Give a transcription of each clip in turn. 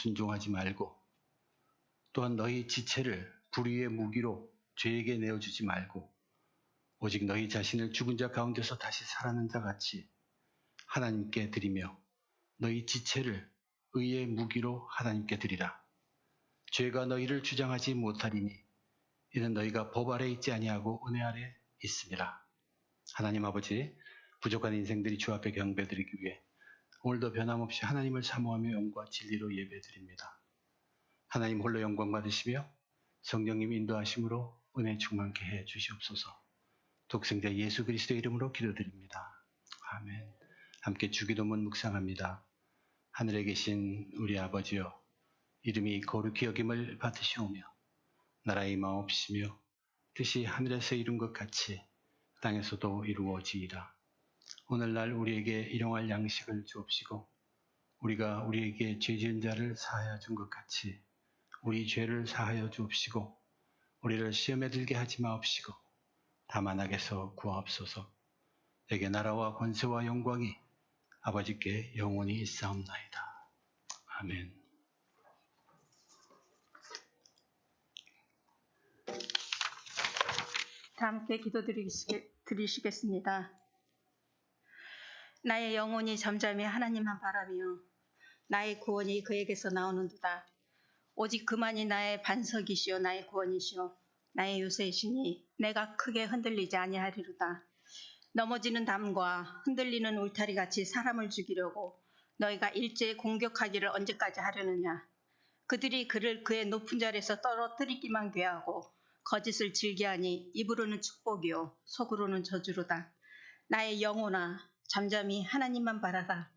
순종하지 말고 또한 너희 지체를 불의의 무기로 죄에게 내어주지 말고 오직 너희 자신을 죽은 자 가운데서 다시 살아난 자 같이 하나님께 드리며 너희 지체를 의의 무기로 하나님께 드리라. 죄가 너희를 주장하지 못하리니 이는 너희가 법 아래 있지 아니하고 은혜 아래 있음이라. 하나님 아버지, 부족한 인생들이 주 앞에 경배드리기 위해 오늘도 변함없이 하나님을 사모하며 영과 진리로 예배드립니다. 하나님 홀로 영광 받으시며 성령님 인도하심으로 은혜 충만케 해 주시옵소서. 독생자 예수 그리스도의 이름으로 기도드립니다. 아멘. 함께 주기도문 묵상합니다. 하늘에 계신 우리 아버지여, 이름이 거룩히 여김을 받으시오며 나라의 임하옵시며 뜻이 하늘에서 이룬 것 같이 땅에서도 이루어지이다. 오늘날 우리에게 일용할 양식을 주옵시고 우리가 우리에게 죄 지은 자를 사하여 준 것 같이 우리 죄를 사하여 주옵시고 우리를 시험에 들게 하지 마옵시고 다만 악에서 구하옵소서. 내게 나라와 권세와 영광이 아버지께 영원히 있사옵나이다. 아멘. 다 함께 기도드리시겠습니다. 나의 영혼이 잠잠히 하나님만 바라며 나의 구원이 그에게서 나오는도다. 오직 그만이 나의 반석이시오 나의 구원이시오 나의 요새이시니 내가 크게 흔들리지 아니하리로다. 넘어지는 담과 흔들리는 울타리같이 사람을 죽이려고 너희가 일제히 공격하기를 언제까지 하려느냐. 그들이 그를 그의 높은 자리에서 떨어뜨리기만 괴하고 거짓을 즐겨하니 입으로는 축복이요 속으로는 저주로다. 나의 영혼아 잠잠히 하나님만 바라라.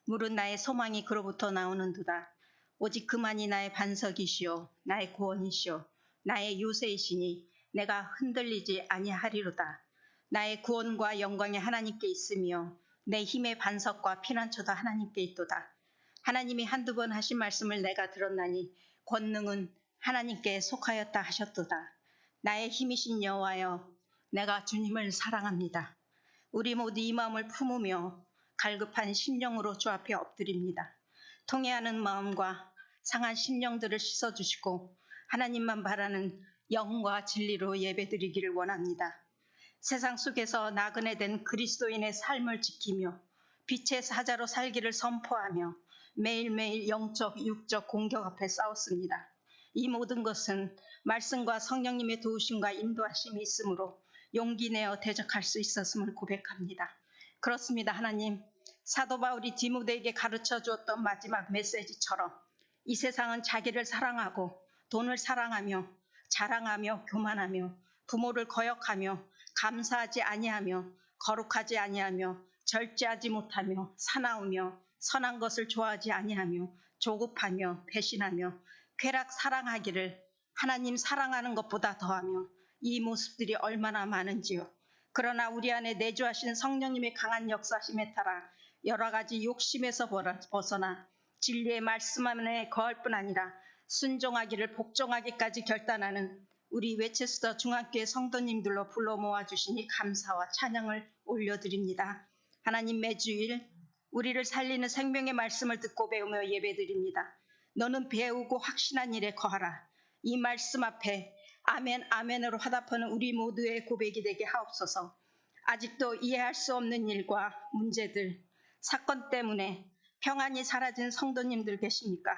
물은 나의 소망이 그로부터 나오는도다. 오직 그만이 나의 반석이시오 나의 구원이시오 나의 요새이시니 내가 흔들리지 아니하리로다. 나의 구원과 영광이 하나님께 있으며 내 힘의 반석과 피난처도 하나님께 있도다. 하나님이 한두 번 하신 말씀을 내가 들었나니 권능은 하나님께 속하였다 하셨도다. 나의 힘이신 여호와여, 내가 주님을 사랑합니다. 우리 모두 이 마음을 품으며 갈급한 심령으로 주 앞에 엎드립니다. 통회하는 마음과 상한 심령들을 씻어주시고 하나님만 바라는 영과 진리로 예배드리기를 원합니다. 세상 속에서 나그네 된 그리스도인의 삶을 지키며 빛의 사자로 살기를 선포하며 매일매일 영적, 육적 공격 앞에 싸웠습니다. 이 모든 것은 말씀과 성령님의 도우심과 인도하심이 있으므로 용기 내어 대적할 수 있었음을 고백합니다. 그렇습니다. 하나님, 사도 바울이 디모데에게 가르쳐 주었던 마지막 메시지처럼 이 세상은 자기를 사랑하고 돈을 사랑하며 자랑하며 교만하며 부모를 거역하며 감사하지 아니하며 거룩하지 아니하며 절제하지 못하며 사나우며 선한 것을 좋아하지 아니하며 조급하며 배신하며 쾌락 사랑하기를 하나님 사랑하는 것보다 더하며 이 모습들이 얼마나 많은지요. 그러나 우리 안에 내주하신 성령님의 강한 역사심에 따라 여러 가지 욕심에서 벗어나 진리의 말씀 안에 거할 뿐 아니라 순종하기를 복종하기까지 결단하는 우리 웨체스터 중학교의 성도님들로 불러 모아주시니 감사와 찬양을 올려드립니다. 하나님, 매주일 우리를 살리는 생명의 말씀을 듣고 배우며 예배드립니다. 너는 배우고 확신한 일에 거하라. 이 말씀 앞에 아멘 아멘으로 화답하는 우리 모두의 고백이 되게 하옵소서. 아직도 이해할 수 없는 일과 문제들, 사건 때문에 평안이 사라진 성도님들 계십니까?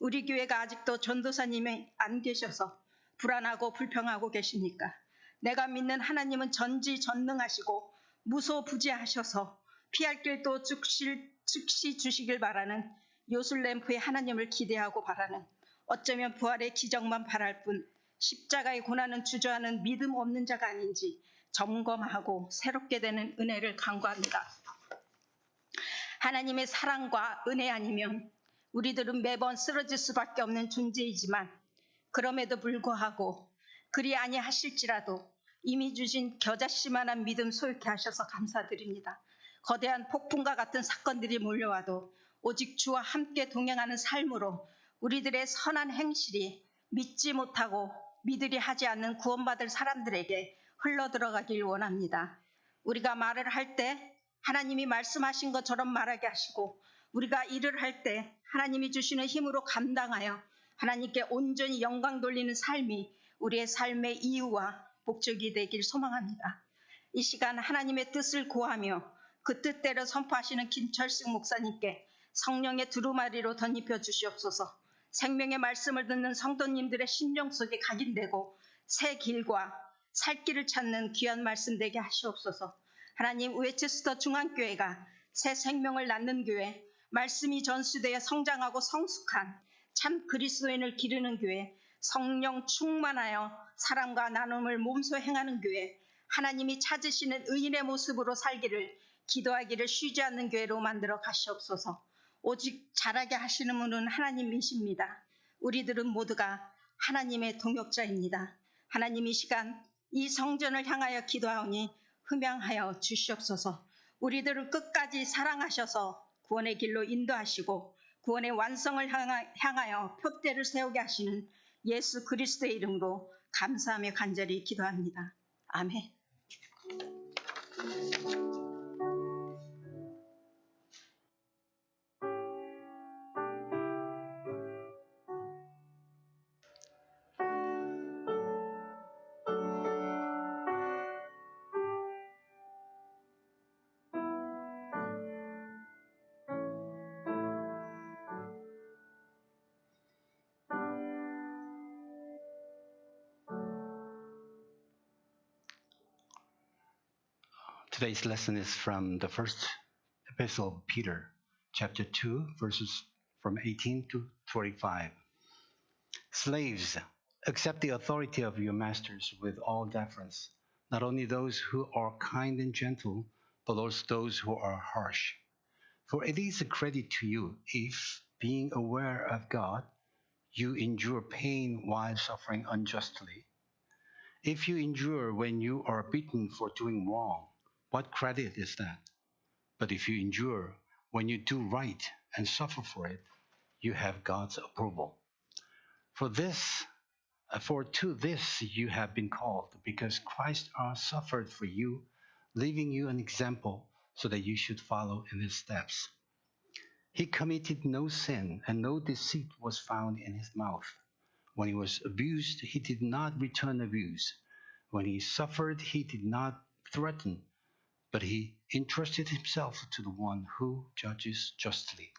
우리 교회가 아직도 전도사님이 안 계셔서 불안하고 불평하고 계십니까? 내가 믿는 하나님은 전지전능하시고 무소부지하셔서 피할 길도 즉시 주시길 바라는 요술램프의 하나님을 기대하고 바라는, 어쩌면 부활의 기적만 바랄 뿐 십자가의 고난은 주저하는 믿음 없는 자가 아닌지 점검하고 새롭게 되는 은혜를 간구합니다. 하나님의 사랑과 은혜 아니면 우리들은 매번 쓰러질 수밖에 없는 존재이지만 그럼에도 불구하고 그리 아니하실지라도 이미 주신 겨자씨만한 믿음 소유케 하셔서 감사드립니다. 거대한 폭풍과 같은 사건들이 몰려와도 오직 주와 함께 동행하는 삶으로 우리들의 선한 행실이 믿지 못하고 믿으리 하지 않는 구원받을 사람들에게 흘러들어가길 원합니다. 우리가 말을 할 때 하나님이 말씀하신 것처럼 말하게 하시고 우리가 일을 할 때 하나님이 주시는 힘으로 감당하여 하나님께 온전히 영광 돌리는 삶이 우리의 삶의 이유와 목적이 되길 소망합니다. 이 시간 하나님의 뜻을 구하며 그 뜻대로 선포하시는 김철승 목사님께 성령의 두루마리로 덧입혀 주시옵소서. 생명의 말씀을 듣는 성도님들의 심령 속에 각인되고 새 길과 살 길을 찾는 귀한 말씀 되게 하시옵소서. 하나님, 웨체스터 중앙교회가 새 생명을 낳는 교회, 말씀이 전수되어 성장하고 성숙한 참 그리스도인을 기르는 교회, 성령 충만하여 사랑과 나눔을 몸소 행하는 교회, 하나님이 찾으시는 의인의 모습으로 살기를 기도하기를 쉬지 않는 교회로 만들어 가시옵소서. 오직 자라게 하시는 분은 하나님이십니다. 우리들은 모두가 하나님의 동역자입니다. 하나님, 이 시간 이 성전을 향하여 기도하오니 흠양하여 주시옵소서. 우리들을 끝까지 사랑하셔서 구원의 길로 인도하시고 구원의 완성을 향하여 표대를 세우게 하시는 예수 그리스도의 이름으로 감사하며 간절히 기도합니다. 아멘. Today's lesson is from the first epistle of Peter, chapter 2, verses from 18 to 45. Slaves, accept the authority of your masters with all deference, not only those who are kind and gentle, but also those who are harsh. For it is a credit to you if, being aware of God, you endure pain while suffering unjustly. If you endure when you are beaten for doing wrong, what credit is that? But if you endure when you do right and suffer for it, you have God's approval. For to this you have been called, because Christ suffered for you, leaving you an example so that you should follow in his steps. He committed no sin, and no deceit was found in his mouth. When he was abused, he did not return abuse. When he suffered, he did not threaten, but he entrusted himself to the one who judges justly.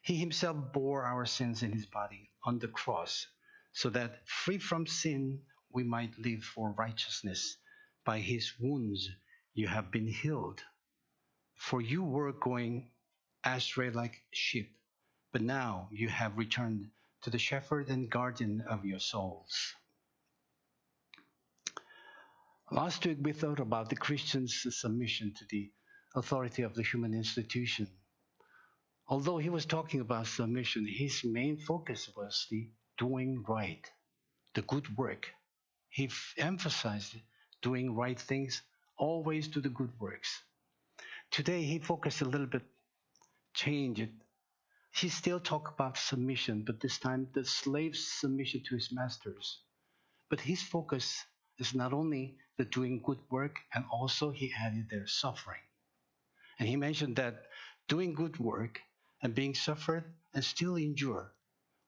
He himself bore our sins in his body on the cross, so that free from sin we might live for righteousness. By his wounds you have been healed. For you were going astray like sheep, but now you have returned to the shepherd and guardian of your souls. Last week we thought about the Christian's submission to the authority of the human institution. Although he was talking about submission, his main focus was the doing right, the good work. He emphasized doing right things, always do the good works. Today he focused a little bit, changed it. He still talked about submission, but this time the slave's submission to his masters. But his focus is not only the doing good work, and also he added their suffering. And he mentioned that doing good work and being suffered and still endure,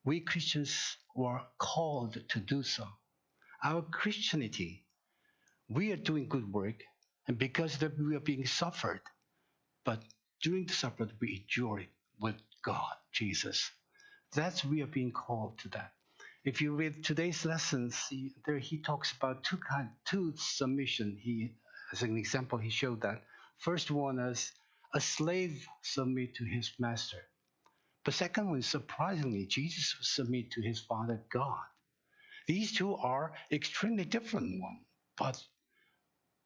we Christians were called to do so. Our Christianity, we are doing good work, and because we are being suffered, but during the suffering we endure it with God, Jesus. That's we are being called to that. If you read today's lessons, he talks about two submission. As an example, he showed that. First one is a slave submit to his master. The second one, surprisingly, Jesus submit to his Father God. These two are extremely different ones, but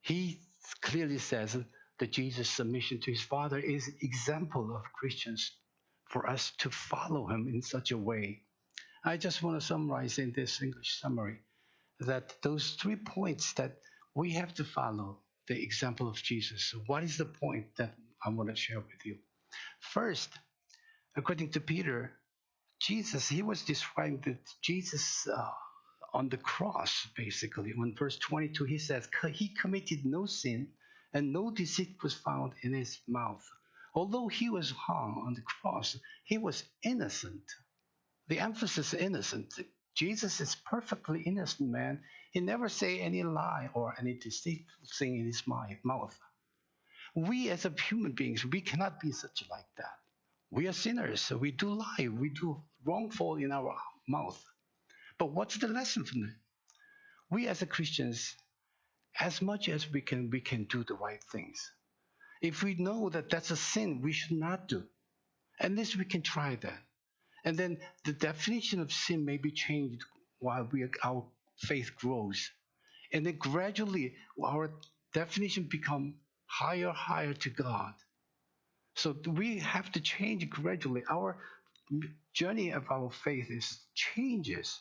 he clearly says that Jesus' submission to his Father is example of Christians for us to follow him in such a way. I just want to summarize in this English summary that those 3 points that we have to follow the example of Jesus. What is the point that I want to share with you? First, according to Peter, Jesus, he was describing that Jesus on the cross, basically. In verse 22, he says, he committed no sin and no deceit was found in his mouth. Although he was hung on the cross, he was innocent. The emphasis is innocent. Jesus is perfectly innocent man. He never say any lie or any deceitful thing in his mouth. We as a human beings, we cannot be such like that. We are sinners. So we do lie. We do wrongful in our mouth. But what's the lesson from it? We as a Christians, as much as we can do the right things. If we know that that's a sin we should not do, at least we can try that. And then the definition of sin may be changed while our faith grows. And then gradually our definition become higher to God. So we have to change gradually. Our journey of our faith is changes.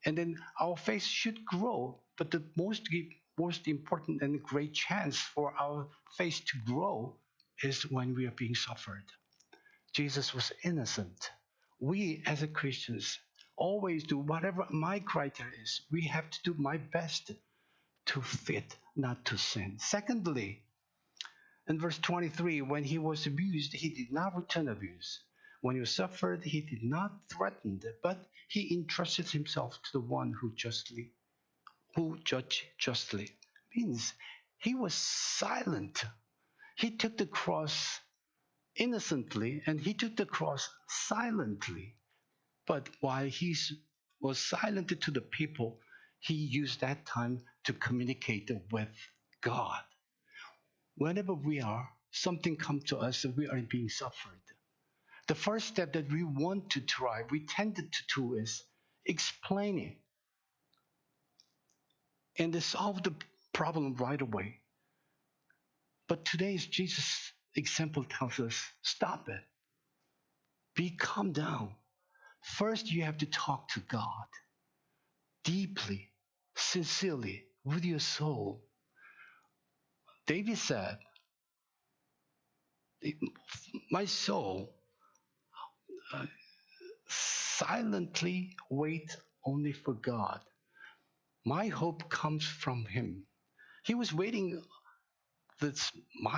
And then our faith should grow. But the most important and great chance for our faith to grow is when we are being suffered. Jesus was innocent. We as a Christians always do whatever my criteria is. We have to do my best to fit, not to sin. Secondly, in verse 23, when he was abused, he did not return abuse. When he suffered, he did not threaten, but he entrusted himself to the one who judged justly. Means he was silent. He took the cross innocently and he took the cross silently. But while he was silent to the people, he used that time to communicate with God. Whenever something comes to us and we are being suffered, the first step that we want to try, we tended to do is explaining and to solve the problem right away. But today's Jesus example tells us, stop it. Be calm down. First, you have to talk to God deeply, sincerely, with your soul. David said, my soul silently wait only for God. My hope comes from him. He was waiting that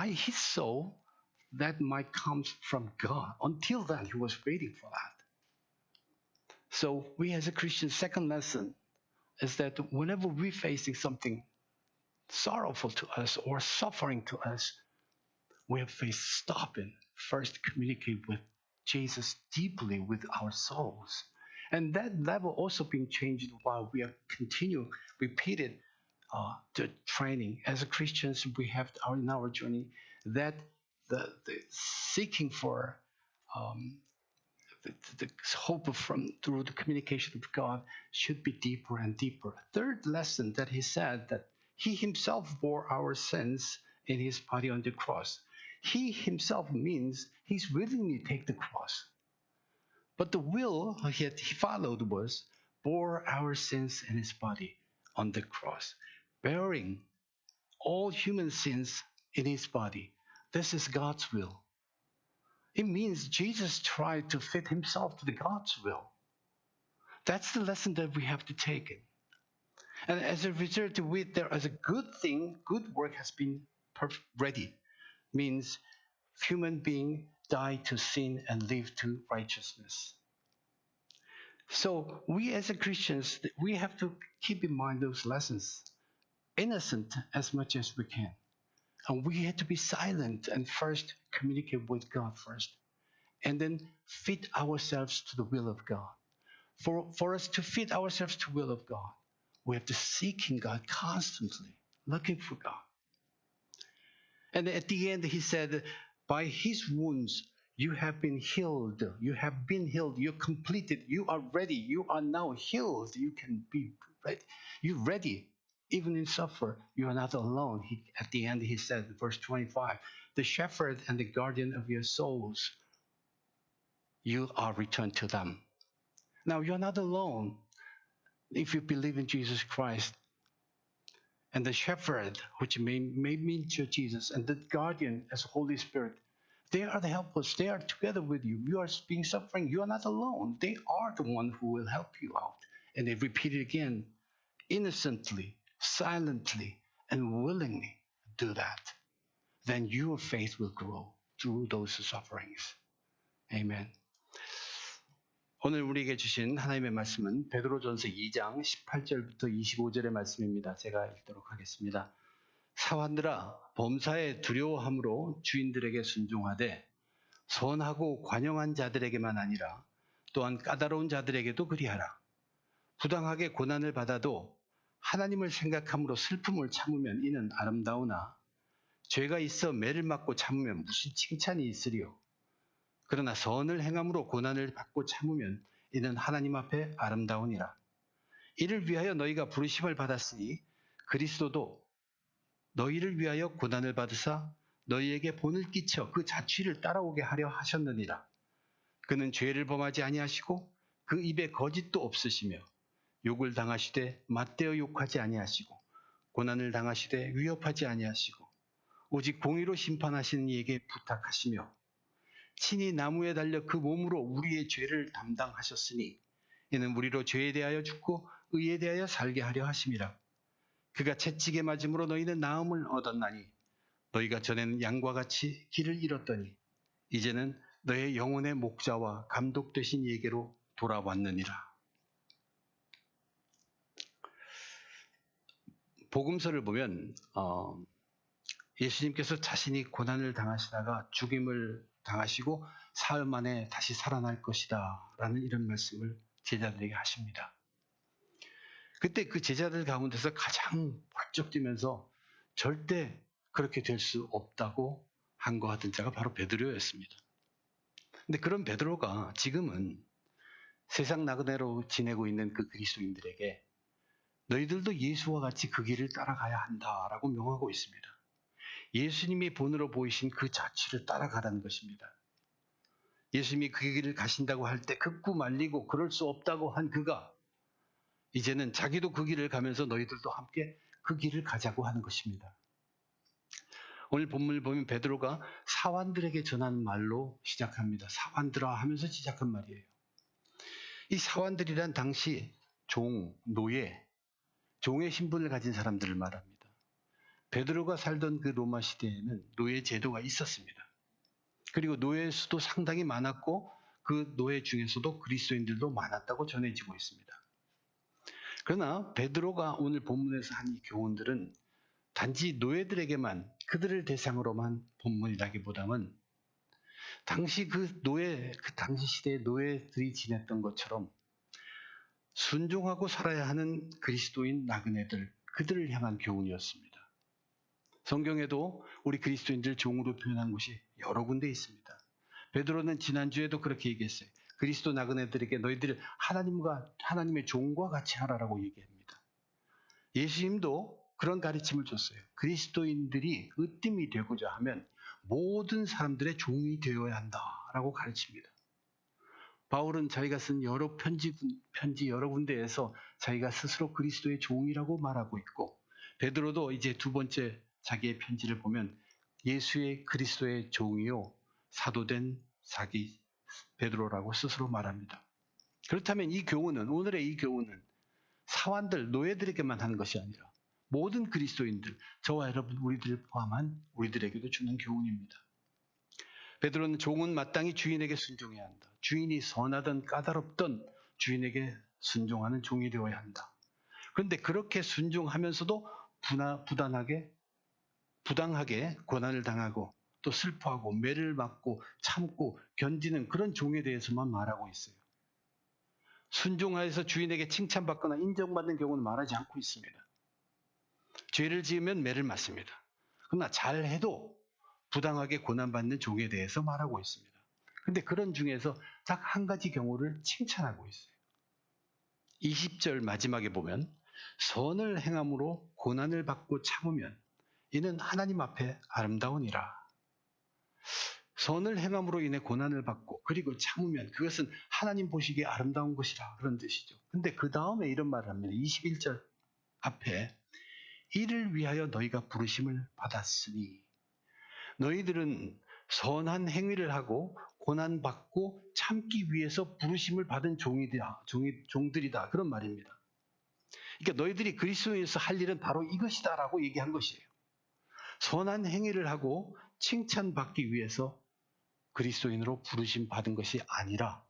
his soul that might come from God. Until then, he was waiting for that. So we as a Christian, second lesson is that whenever we're facing something sorrowful to us or suffering to us, we have to stop and first communicate with Jesus deeply with our souls. And that level also being changed while we are continue repeated the training. As a Christians, we have in our journey that the seeking for the hope through the communication of God should be deeper and deeper. Third lesson that he said that he himself bore our sins in his body on the cross. He himself means he's willingly take the cross. But the will he followed was bore our sins in his body on the cross, bearing all human sins in his body. This is God's will. It means Jesus tried to fit himself to the God's will. That's the lesson that we have to take. And as a result, there is a good thing, good work has been ready. Means human being died to sin and live to righteousness. So we as a Christians, we have to keep in mind those lessons. Innocent as much as we can. And we have to be silent and first communicate with God first. And then fit ourselves to the will of God. For us to fit ourselves to the will of God, we have to seek in God constantly, looking for God. And at the end, he said, by his wounds, you have been healed. You have been healed. You're completed. You are ready. You are now healed. You can be ready. You're ready. Even in suffer, you are not alone. At the end, he said, verse 25, the shepherd and the guardian of your souls, you are returned to them. Now, you're not alone if you believe in Jesus Christ. And the shepherd, which may mean Jesus, and the guardian as Holy Spirit, they are the helpers. They are together with you. You are being suffering. You are not alone. They are the one who will help you out. And they repeat it again, innocently, silently, and willingly do that. Then your faith will grow through those sufferings. Amen. 오늘 우리에게 주신 하나님의 말씀은 베드로전서 2장 18절부터 25절의 말씀입니다. 제가 읽도록 하겠습니다. 사환들아, 범사에 두려워함으로 주인들에게 순종하되 선하고 관용한 자들에게만 아니라 또한 까다로운 자들에게도 그리하라. 부당하게 고난을 받아도 하나님을 생각함으로 슬픔을 참으면 이는 아름다우나 죄가 있어 매를 맞고 참으면 무슨 칭찬이 있으리요. 그러나 선을 행함으로 고난을 받고 참으면 이는 하나님 앞에 아름다우니라. 이를 위하여 너희가 부르심을 받았으니 그리스도도 너희를 위하여 고난을 받으사 너희에게 본을 끼쳐 그 자취를 따라오게 하려 하셨느니라. 그는 죄를 범하지 아니하시고 그 입에 거짓도 없으시며 욕을 당하시되 맞대어 욕하지 아니하시고 고난을 당하시되 위협하지 아니하시고 오직 공의로 심판하시는 이에게 부탁하시며 친히 나무에 달려 그 몸으로 우리의 죄를 담당하셨으니 이는 우리로 죄에 대하여 죽고 의에 대하여 살게 하려 하심이라. 그가 채찍에 맞음으로 너희는 나음을 얻었나니 너희가 전에는 양과 같이 길을 잃었더니 이제는 너의 영혼의 목자와 감독 되신 이에게로 돌아왔느니라. 복음서를 보면 예수님께서 자신이 고난을 당하시다가 죽임을 당하시고 사흘 만에 다시 살아날 것이다 라는 이런 말씀을 제자들에게 하십니다. 그때 그 제자들 가운데서 가장 활짝 뛰면서 절대 그렇게 될 수 없다고 항거하던 자가 바로 베드로였습니다. 근데 그런 베드로가 지금은 세상 나그네로 지내고 있는 그 그리스도인들에게 너희들도 예수와 같이 그 길을 따라가야 한다라고 명하고 있습니다. 예수님이 본으로 보이신 그 자취를 따라가라는 것입니다. 예수님이 그 길을 가신다고 할 때 극구 말리고 그럴 수 없다고 한 그가 이제는 자기도 그 길을 가면서 너희들도 함께 그 길을 가자고 하는 것입니다. 오늘 본문을 보면 베드로가 사환들에게 전한 말로 시작합니다. 사환들아 하면서 시작한 말이에요. 이 사환들이란 당시 종, 노예, 종의 신분을 가진 사람들을 말합니다. 베드로가 살던 그 로마 시대에는 노예 제도가 있었습니다. 그리고 노예 수도 상당히 많았고 그 노예 중에서도 그리스도인들도 많았다고 전해지고 있습니다. 그러나 베드로가 오늘 본문에서 한 이 교훈들은 단지 노예들에게만 그들을 대상으로만 본문이라기보다는 당시 그 당시 시대의 노예들이 지냈던 것처럼 순종하고 살아야 하는 그리스도인 나그네들, 그들을 향한 교훈이었습니다. 성경에도 우리 그리스도인들 종으로 표현한 곳이 여러 군데 있습니다. 베드로는 지난주에도 그렇게 얘기했어요. 그리스도 나그네들에게 너희들을 하나님의 종과 같이 하라라고 얘기합니다. 예수님도 그런 가르침을 줬어요. 그리스도인들이 으뜸이 되고자 하면 모든 사람들의 종이 되어야 한다라고 가르칩니다. 바울은 자기가 쓴 여러 편지 여러 군데에서 자기가 스스로 그리스도의 종이라고 말하고 있고 베드로도 이제 두 번째 자기의 편지를 보면 예수의 그리스도의 종이요 사도된 자기 베드로라고 스스로 말합니다. 그렇다면 오늘의 이 교훈은 사환들, 노예들에게만 하는 것이 아니라 모든 그리스도인들, 저와 여러분 우리들을 포함한 우리들에게도 주는 교훈입니다. 베드로는 종은 마땅히 주인에게 순종해야 한다. 주인이 선하든 까다롭든 주인에게 순종하는 종이 되어야 한다. 그런데 그렇게 순종하면서도 부당하게 고난을 당하고 또 슬퍼하고 매를 맞고 참고 견디는 그런 종에 대해서만 말하고 있어요. 순종하여서 주인에게 칭찬받거나 인정받는 경우는 말하지 않고 있습니다. 죄를 지으면 매를 맞습니다. 그러나 잘해도 부당하게 고난받는 종에 대해서 말하고 있습니다. 그런데 그런 중에서 딱 한 가지 경우를 칭찬하고 있어요. 20절 마지막에 보면 선을 행함으로 고난을 받고 참으면 이는 하나님 앞에 아름다우니라. 선을 행함으로 인해 고난을 받고 그리고 참으면 그것은 하나님 보시기에 아름다운 것이라 그런 뜻이죠. 근데 그 다음에 이런 말을 합니다. 21절 앞에 이를 위하여 너희가 부르심을 받았으니 너희들은 선한 행위를 하고 고난받고 참기 위해서 부르심을 받은 종들이다. 그런 말입니다. 그러니까 너희들이 그리스도인에서 할 일은 바로 이것이다라고 얘기한 것이에요. 선한 행위를 하고 칭찬받기 위해서 그리스도인으로 부르심 받은 것이 아니라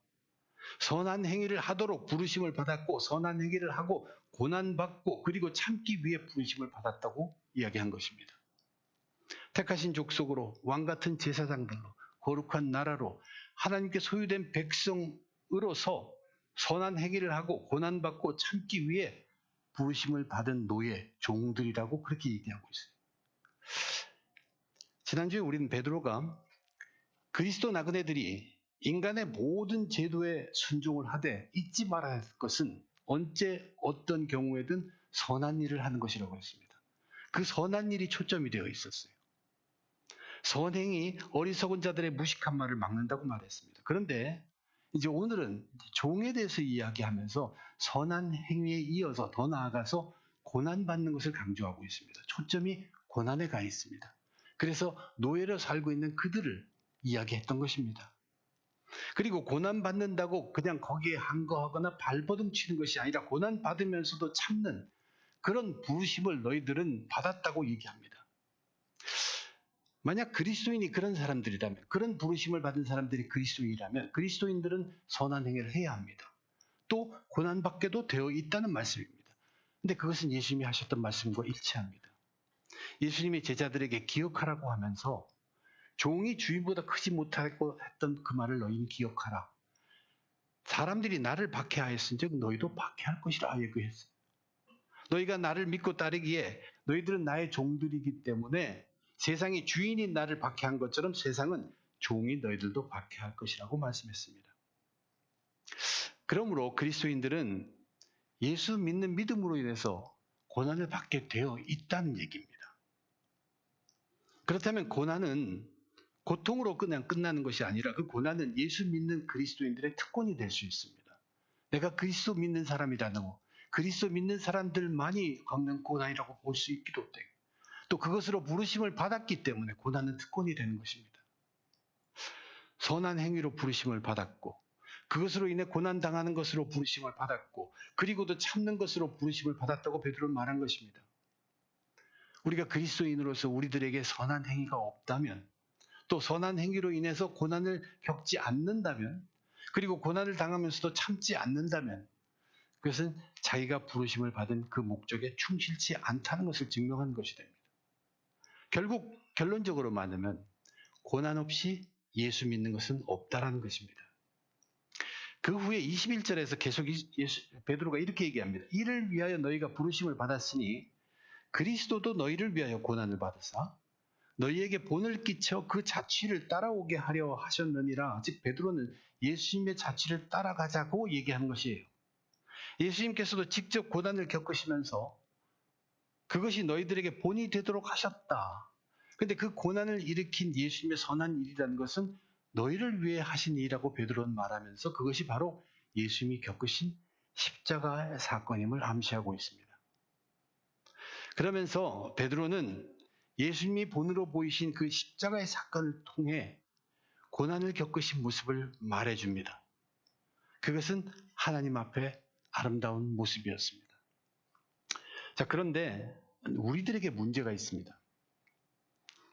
선한 행위를 하도록 부르심을 받았고 선한 행위를 하고 고난받고 그리고 참기 위해 부르심을 받았다고 이야기한 것입니다. 택하신 족속으로 왕같은 제사장들로 거룩한 나라로 하나님께 소유된 백성으로서 선한 행위를 하고 고난받고 참기 위해 부르심을 받은 노예, 종들이라고 그렇게 얘기하고 있어요. 지난주에 우리는 베드로가 그리스도 나그네들이 인간의 모든 제도에 순종을 하되 잊지 말아야 할 것은 언제 어떤 경우에든 선한 일을 하는 것이라고 했습니다. 그 선한 일이 초점이 되어 있었어요. 선행이 어리석은 자들의 무식한 말을 막는다고 말했습니다. 그런데 이제 오늘은 종에 대해서 이야기하면서 선한 행위에 이어서 더 나아가서 고난받는 것을 강조하고 있습니다. 초점이 고난에 가 있습니다. 그래서 노예로 살고 있는 그들을 이야기했던 것입니다. 그리고 고난받는다고 그냥 거기에 항거하거나 발버둥 치는 것이 아니라 고난받으면서도 참는 그런 부르심을 너희들은 받았다고 얘기합니다. 만약 그리스도인이 그런 사람들이라면, 그런 부르심을 받은 사람들이 그리스도인이라면 그리스도인들은 선한 행위를 해야 합니다. 또 고난받게도 되어 있다는 말씀입니다. 근데 그것은 예수님이 하셨던 말씀과 일치합니다. 예수님이 제자들에게 기억하라고 하면서 종이 주인보다 크지 못하고 했던 그 말을 너희는 기억하라. 사람들이 나를 박해하였은즉 너희도 박해할 것이라 얘기했어요. 너희가 나를 믿고 따르기에 너희들은 나의 종들이기 때문에 세상이 주인이 나를 박해한 것처럼 세상은 종이 너희들도 박해할 것이라고 말씀했습니다. 그러므로 그리스도인들은 예수 믿는 믿음으로 인해서 고난을 받게 되어 있다는 얘기입니다. 그렇다면 고난은 고통으로 그냥 끝나는 것이 아니라 그 고난은 예수 믿는 그리스도인들의 특권이 될 수 있습니다. 내가 그리스도 믿는 사람이라는 거, 그리스도 믿는 사람들만이 겪는 고난이라고 볼 수 있기도 되고 또 그것으로 부르심을 받았기 때문에 고난은 특권이 되는 것입니다. 선한 행위로 부르심을 받았고 그것으로 인해 고난당하는 것으로 부르심을 받았고 그리고도 참는 것으로 부르심을 받았다고 베드로는 말한 것입니다. 우리가 그리스도인으로서 우리들에게 선한 행위가 없다면 또 선한 행위로 인해서 고난을 겪지 않는다면 그리고 고난을 당하면서도 참지 않는다면 그것은 자기가 부르심을 받은 그 목적에 충실치 않다는 것을 증명하는 것이 됩니다. 결국 결론적으로 말하면 고난 없이 예수 믿는 것은 없다라는 것입니다. 그 후에 21절에서 계속 베드로가 이렇게 얘기합니다. 이를 위하여 너희가 부르심을 받았으니 그리스도도 너희를 위하여 고난을 받으사 너희에게 본을 끼쳐 그 자취를 따라오게 하려 하셨느니라. 즉 베드로는 예수님의 자취를 따라가자고 얘기하는 것이에요. 예수님께서도 직접 고난을 겪으시면서 그것이 너희들에게 본이 되도록 하셨다. 그런데 그 고난을 일으킨 예수님의 선한 일이라는 것은 너희를 위해 하신 일이라고 베드로는 말하면서 그것이 바로 예수님이 겪으신 십자가의 사건임을 암시하고 있습니다. 그러면서 베드로는 예수님이 본으로 보이신 그 십자가의 사건을 통해 고난을 겪으신 모습을 말해줍니다. 그것은 하나님 앞에 아름다운 모습이었습니다. 자, 그런데 우리들에게 문제가 있습니다.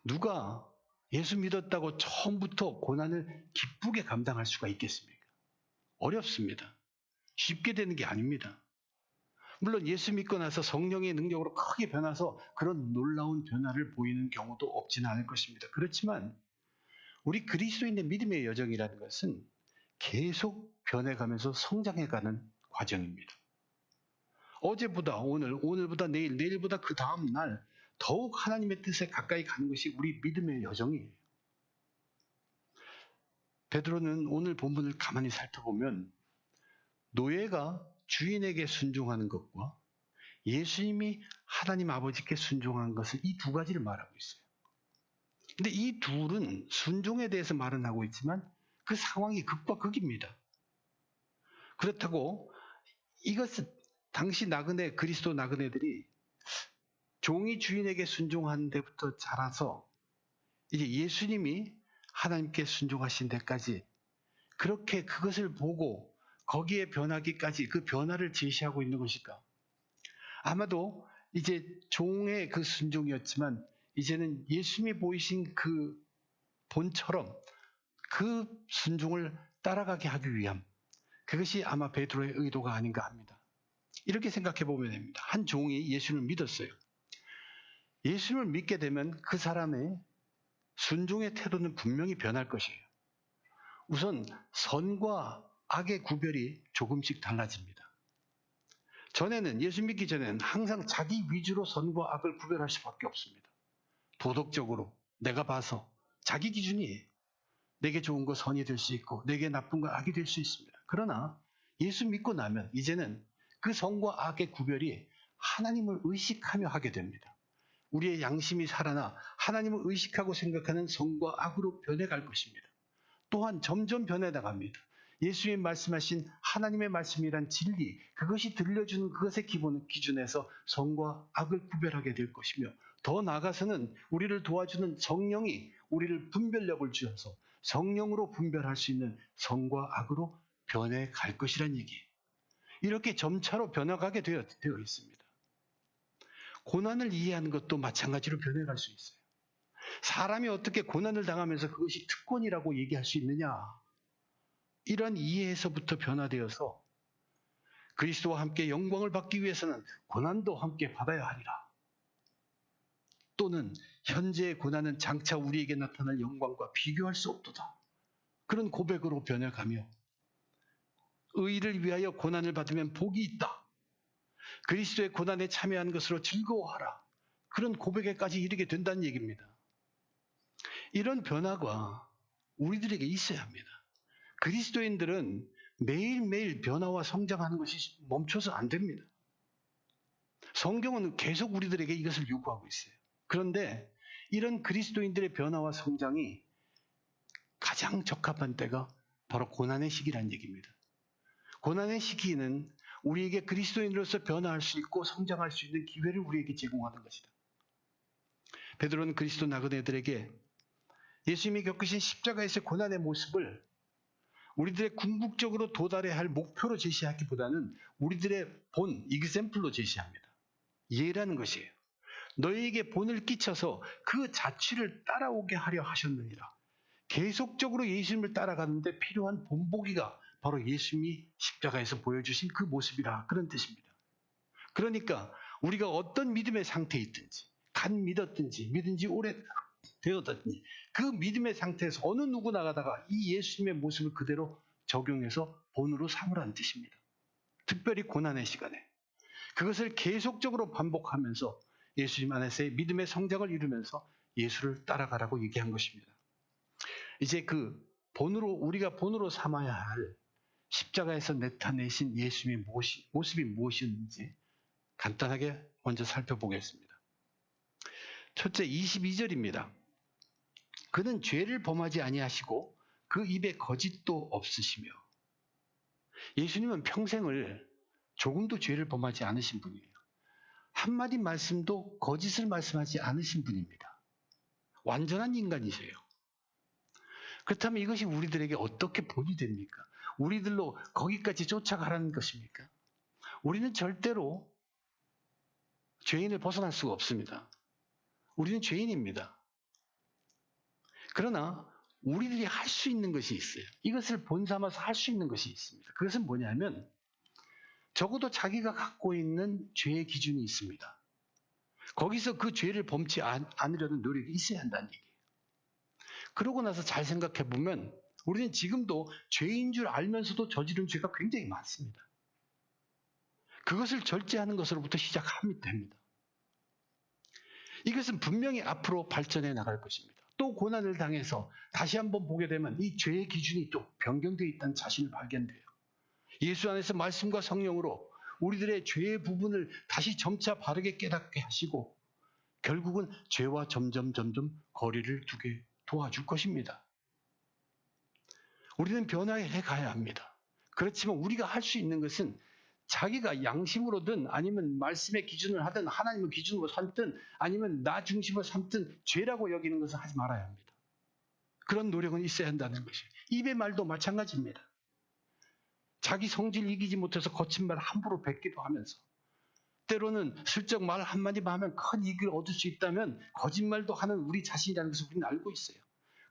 누가 예수 믿었다고 처음부터 고난을 기쁘게 감당할 수가 있겠습니까? 어렵습니다. 쉽게 되는 게 아닙니다. 물론 예수 믿고 나서 성령의 능력으로 크게 변해서 그런 놀라운 변화를 보이는 경우도 없지는 않을 것입니다. 그렇지만 우리 그리스도인의 믿음의 여정이라는 것은 계속 변해가면서 성장해가는 과정입니다. 어제보다 오늘, 오늘보다 내일, 내일보다 그 다음 날 더욱 하나님의 뜻에 가까이 가는 것이 우리 믿음의 여정이에요. 베드로는 오늘 본문을 가만히 살펴보면 노예가 주인에게 순종하는 것과 예수님이 하나님 아버지께 순종한 것을 이 두 가지를 말하고 있어요. 근데 이 둘은 순종에 대해서 말은 하고 있지만 그 상황이 극과 극입니다. 그렇다고 이것은 당시 나그네, 그리스도 나그네들이 종이 주인에게 순종하는 데부터 자라서 이제 예수님이 하나님께 순종하신 데까지 그렇게 그것을 보고 거기에 변하기까지 그 변화를 제시하고 있는 것일까? 아마도 이제 종의 그 순종이었지만 이제는 예수님이 보이신 그 본처럼 그 순종을 따라가게 하기 위함, 그것이 아마 베드로의 의도가 아닌가 합니다. 이렇게 생각해 보면 됩니다. 한 종이 예수를 믿었어요. 예수를 믿게 되면 그 사람의 순종의 태도는 분명히 변할 것이에요. 우선 선과 악의 구별이 조금씩 달라집니다. 전에는, 예수 믿기 전에는 항상 자기 위주로 선과 악을 구별할 수밖에 없습니다. 도덕적으로 내가 봐서 자기 기준이에요. 내게 좋은 거 선이 될 수 있고 내게 나쁜 거 악이 될 수 있습니다. 그러나 예수 믿고 나면 이제는 그 선과 악의 구별이 하나님을 의식하며 하게 됩니다. 우리의 양심이 살아나 하나님을 의식하고 생각하는 선과 악으로 변해갈 것입니다. 또한 점점 변해나갑니다. 예수님 말씀하신 하나님의 말씀이란 진리, 그것이 들려주는 그것의 기준에서 선과 악을 구별하게 될 것이며, 더 나아가서는 우리를 도와주는 성령이 우리를 분별력을 주셔서 성령으로 분별할 수 있는 선과 악으로 변해갈 것이란 얘기예요. 이렇게 점차로 변화가게 되어 있습니다. 고난을 이해하는 것도 마찬가지로 변해갈 수 있어요. 사람이 어떻게 고난을 당하면서 그것이 특권이라고 얘기할 수 있느냐? 이런 이해에서부터 변화되어서 그리스도와 함께 영광을 받기 위해서는 고난도 함께 받아야 하리라. 또는 현재의 고난은 장차 우리에게 나타날 영광과 비교할 수 없도다. 그런 고백으로 변해가며 의를 위하여 고난을 받으면 복이 있다. 그리스도의 고난에 참여한 것으로 즐거워하라. 그런 고백에까지 이르게 된다는 얘기입니다. 이런 변화가 우리들에게 있어야 합니다. 그리스도인들은 매일매일 변화와 성장하는 것이 멈춰서 안 됩니다. 성경은 계속 우리들에게 이것을 요구하고 있어요. 그런데 이런 그리스도인들의 변화와 성장이 가장 적합한 때가 바로 고난의 시기란 얘기입니다. 고난의 시기는 우리에게 그리스도인으로서 변화할 수 있고 성장할 수 있는 기회를 우리에게 제공하는 것이다. 베드로는 그리스도 나그네들에게 예수님이 겪으신 십자가에서의 고난의 모습을 우리들의 궁극적으로 도달해야 할 목표로 제시하기보다는 우리들의 본, 이그샘플로 제시합니다. 예라는 것이에요. 너희에게 본을 끼쳐서 그 자취를 따라오게 하려 하셨느니라. 계속적으로 예수님을 따라가는데 필요한 본보기가 바로 예수님이 십자가에서 보여주신 그 모습이라, 그런 뜻입니다. 그러니까 우리가 어떤 믿음의 상태에 있든지, 간 믿었든지 믿은 지 오래 되었든지, 그 믿음의 상태에서 어느 누구 나가다가 이 예수님의 모습을 그대로 적용해서 본으로 삼으라는 뜻입니다. 특별히 고난의 시간에 그것을 계속적으로 반복하면서 예수님 안에서의 믿음의 성장을 이루면서 예수를 따라가라고 얘기한 것입니다. 이제 그 본으로, 우리가 본으로 삼아야 할 십자가에서 나타내신 예수님의 모습이 무엇이었는지 간단하게 먼저 살펴보겠습니다. 첫째, 22절입니다. 그는 죄를 범하지 아니하시고 그 입에 거짓도 없으시며. 예수님은 평생을 조금도 죄를 범하지 않으신 분이에요. 한마디 말씀도 거짓을 말씀하지 않으신 분입니다. 완전한 인간이세요. 그렇다면 이것이 우리들에게 어떻게 본이 됩니까? 우리들로 거기까지 쫓아가라는 것입니까? 우리는 절대로 죄인을 벗어날 수가 없습니다. 우리는 죄인입니다. 그러나 우리들이 할 수 있는 것이 있어요. 이것을 본삼아서 할 수 있는 것이 있습니다. 그것은 뭐냐면 적어도 자기가 갖고 있는 죄의 기준이 있습니다. 거기서 그 죄를 범치 않으려는 노력이 있어야 한다는 얘기예요. 그러고 나서 잘 생각해 보면 우리는 지금도 죄인 줄 알면서도 저지른 죄가 굉장히 많습니다. 그것을 절제하는 것으로부터 시작하면 됩니다. 이것은 분명히 앞으로 발전해 나갈 것입니다. 또 고난을 당해서 다시 한번 보게 되면 이 죄의 기준이 또 변경되어 있다는 사실을 발견돼요. 예수 안에서 말씀과 성령으로 우리들의 죄의 부분을 다시 점차 바르게 깨닫게 하시고 결국은 죄와 점점 거리를 두게 도와줄 것입니다. 우리는 변화해 가야 합니다. 그렇지만 우리가 할 수 있는 것은 자기가 양심으로든 아니면 말씀의 기준을 하든 하나님의 기준으로 삼든 아니면 나 중심으로 삼든 죄라고 여기는 것은 하지 말아야 합니다. 그런 노력은 있어야 한다는 것이에요. 입의 말도 마찬가지입니다. 자기 성질 이기지 못해서 거친 말 함부로 뱉기도 하면서 때로는 슬쩍 말 한마디만 하면 큰 이익을 얻을 수 있다면 거짓말도 하는 우리 자신이라는 것을 우리는 알고 있어요.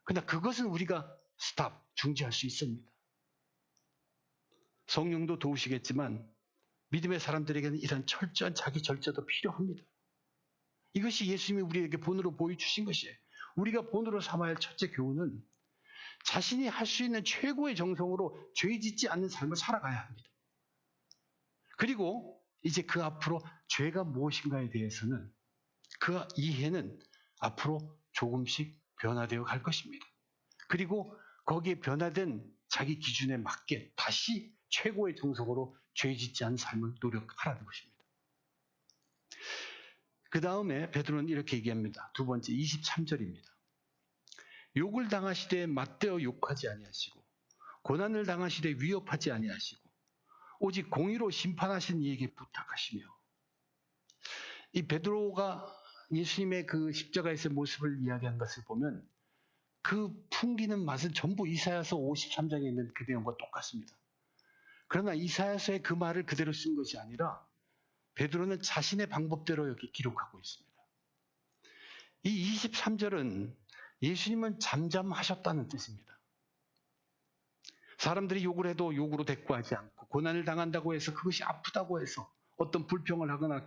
그러나 그것은 우리가 스탑, 중지할 수 있습니다. 성령도 도우시겠지만 믿음의 사람들에게는 이런 철저한 자기 절제도 필요합니다. 이것이 예수님이 우리에게 본으로 보여주신 것이에요. 우리가 본으로 삼아야 할 첫째 교훈은 자신이 할 수 있는 최고의 정성으로 죄 짓지 않는 삶을 살아가야 합니다. 그리고 이제 그 앞으로 죄가 무엇인가에 대해서는 그 이해는 앞으로 조금씩 변화되어 갈 것입니다. 그리고 거기에 변화된 자기 기준에 맞게 다시 최고의 정성으로 죄 짓지 않은 삶을 노력하라는 것입니다. 그 다음에 베드로는 이렇게 얘기합니다. 두 번째 23절입니다. 욕을 당하시되 맞대어 욕하지 아니하시고 고난을 당하시되 위협하지 아니하시고 오직 공의로 심판하신 이에게 부탁하시며. 이 베드로가 예수님의 그 십자가에서의 모습을 이야기한 것을 보면 그 풍기는 맛은 전부 이사야서 53장에 있는 그 내용과 똑같습니다. 그러나 이사야서의 그 말을 그대로 쓴 것이 아니라 베드로는 자신의 방법대로 여기 기록하고 있습니다. 이 23절은 예수님은 잠잠하셨다는 뜻입니다. 사람들이 욕을 해도 욕으로 대꾸하지 않고 고난을 당한다고 해서 그것이 아프다고 해서 어떤 불평을 하거나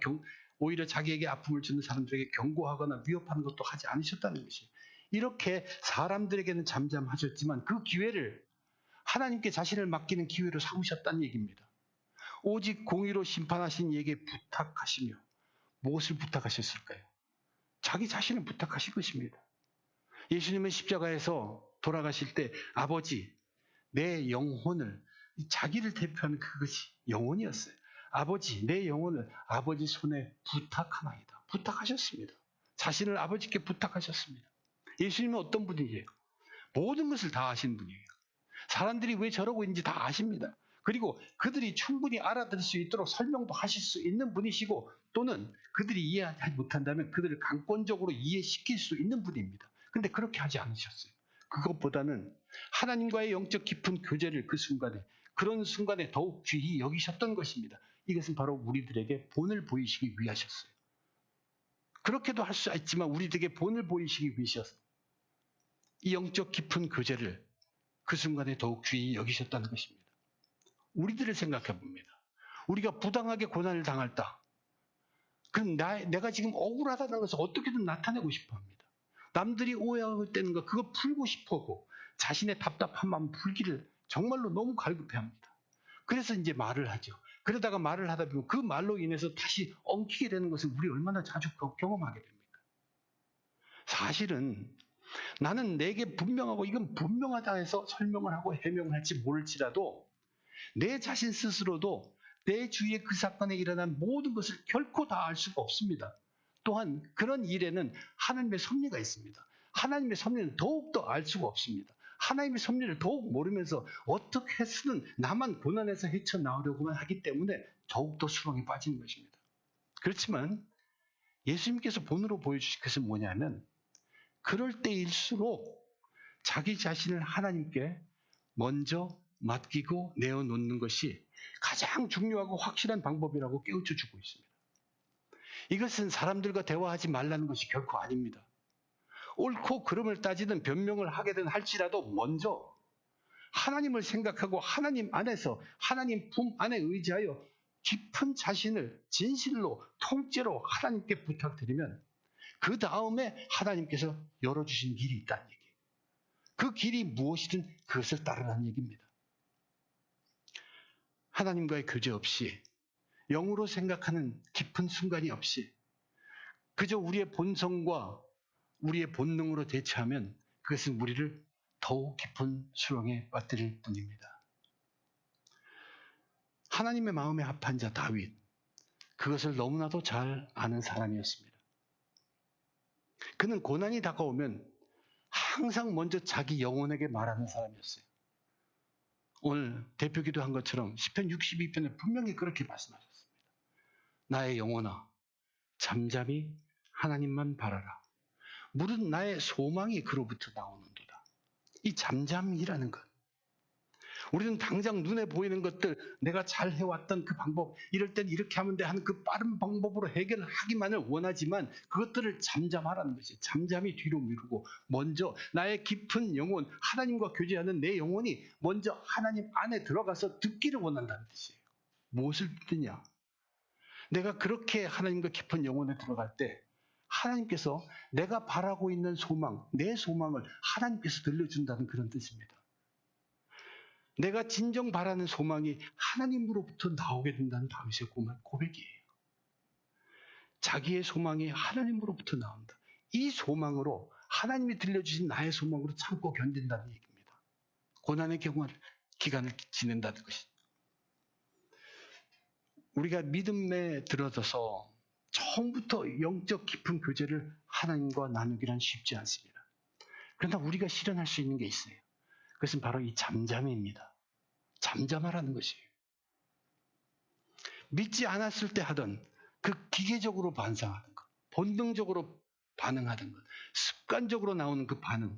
오히려 자기에게 아픔을 주는 사람들에게 경고하거나 위협하는 것도 하지 않으셨다는 것이에요. 이렇게 사람들에게는 잠잠하셨지만 그 기회를 하나님께 자신을 맡기는 기회로 삼으셨다는 얘기입니다. 오직 공의로 심판하신 이에게 부탁하시며. 무엇을 부탁하셨을까요? 자기 자신을 부탁하신 것입니다. 예수님은 십자가에서 돌아가실 때 아버지, 내 영혼을, 자기를 대표하는 그것이 영혼이었어요. 아버지, 내 영혼을 아버지 손에 부탁하나이다. 부탁하셨습니다. 자신을 아버지께 부탁하셨습니다. 예수님은 어떤 분이에요? 모든 것을 다 아시는 분이에요. 사람들이 왜 저러고 있는지 다 아십니다. 그리고 그들이 충분히 알아들을 수 있도록 설명도 하실 수 있는 분이시고 또는 그들이 이해하지 못한다면 그들을 강권적으로 이해시킬 수 있는 분입니다. 근데 그렇게 하지 않으셨어요. 그것보다는 하나님과의 영적 깊은 교제를 그런 순간에 더욱 귀히 여기셨던 것입니다. 이것은 바로 우리들에게 본을 보이시기 위하셨어요. 그렇게도 할 수 있지만 우리들에게 본을 보이시기 위하셔서 이 영적 깊은 교제를 그 순간에 더욱 귀히 여기셨다는 것입니다. 우리들을 생각해 봅니다. 우리가 부당하게 고난을 당할다. 그럼 내가 지금 억울하다는 것을 어떻게든 나타내고 싶어 합니다. 남들이 오해하고 있다는 거 그거 풀고 싶어 하고 자신의 답답한 마음 풀기를 정말로 너무 갈급해 합니다. 그래서 이제 말을 하죠. 그러다가 말을 하다 보면 그 말로 인해서 다시 엉키게 되는 것을 우리 얼마나 자주 경험하게 됩니까? 사실은 나는 내게 분명하고 이건 분명하다 해서 설명을 하고 해명을 할지 모를지라도 내 자신 스스로도 내 주위에 그 사건에 일어난 모든 것을 결코 다 알 수가 없습니다. 또한 그런 일에는 하나님의 섭리가 있습니다. 하나님의 섭리는 더욱더 알 수가 없습니다. 하나님의 섭리를 더욱 모르면서 어떻게 해서든 나만 고난에서 헤쳐나오려고만 하기 때문에 더욱더 수렁에 빠지는 것입니다. 그렇지만 예수님께서 본으로 보여주신 것은 뭐냐면 그럴 때일수록 자기 자신을 하나님께 먼저 맡기고 내어놓는 것이 가장 중요하고 확실한 방법이라고 깨우쳐 주고 있습니다. 이것은 사람들과 대화하지 말라는 것이 결코 아닙니다. 옳고 그름을 따지는 변명을 하게든 할지라도 먼저 하나님을 생각하고 하나님 안에서 하나님 품 안에 의지하여 깊은 자신을 진실로 통째로 하나님께 부탁드리면 그 다음에 하나님께서 열어주신 길이 있다는 얘기예요. 그 길이 무엇이든 그것을 따르라는 얘기입니다. 하나님과의 교제 없이 영으로 생각하는 깊은 순간이 없이 그저 우리의 본성과 우리의 본능으로 대처하면 그것은 우리를 더욱 깊은 수렁에 빠뜨릴 뿐입니다. 하나님의 마음에 합한 자 다윗, 그것을 너무나도 잘 아는 사람이었습니다. 그는 고난이 다가오면 항상 먼저 자기 영혼에게 말하는 사람이었어요. 오늘 대표기도 한 것처럼 시편 62편에 분명히 그렇게 말씀하셨습니다. 나의 영혼아, 잠잠히 하나님만 바라라. 무릇 나의 소망이 그로부터 나오는도다. 이 잠잠이라는 것. 우리는 당장 눈에 보이는 것들, 내가 잘 해왔던 그 방법, 이럴 땐 이렇게 하면 돼 하는 그 빠른 방법으로 해결하기만을 원하지만 그것들을 잠잠하라는 것이, 잠잠히 뒤로 미루고 먼저 나의 깊은 영혼, 하나님과 교제하는 내 영혼이 먼저 하나님 안에 들어가서 듣기를 원한다는 뜻이에요. 무엇을 듣느냐? 내가 그렇게 하나님과 깊은 영혼에 들어갈 때 하나님께서 내가 바라고 있는 소망, 내 소망을 하나님께서 들려준다는 그런 뜻입니다. 내가 진정 바라는 소망이 하나님으로부터 나오게 된다는 다윗의 고백이에요. 자기의 소망이 하나님으로부터 나온다. 이 소망으로 하나님이 들려주신 나의 소망으로 참고 견딘다는 얘기입니다. 고난의 기간을 지낸다는 것이. 우리가 믿음에 들어서서 처음부터 영적 깊은 교제를 하나님과 나누기란 쉽지 않습니다. 그러나 우리가 실현할 수 있는 게 있어요. 그것은 바로 이 잠잠입니다. 잠잠하라는 것이에요. 믿지 않았을 때 하던 그 기계적으로 반상하는 것, 본능적으로 반응하던 것, 습관적으로 나오는 그 반응,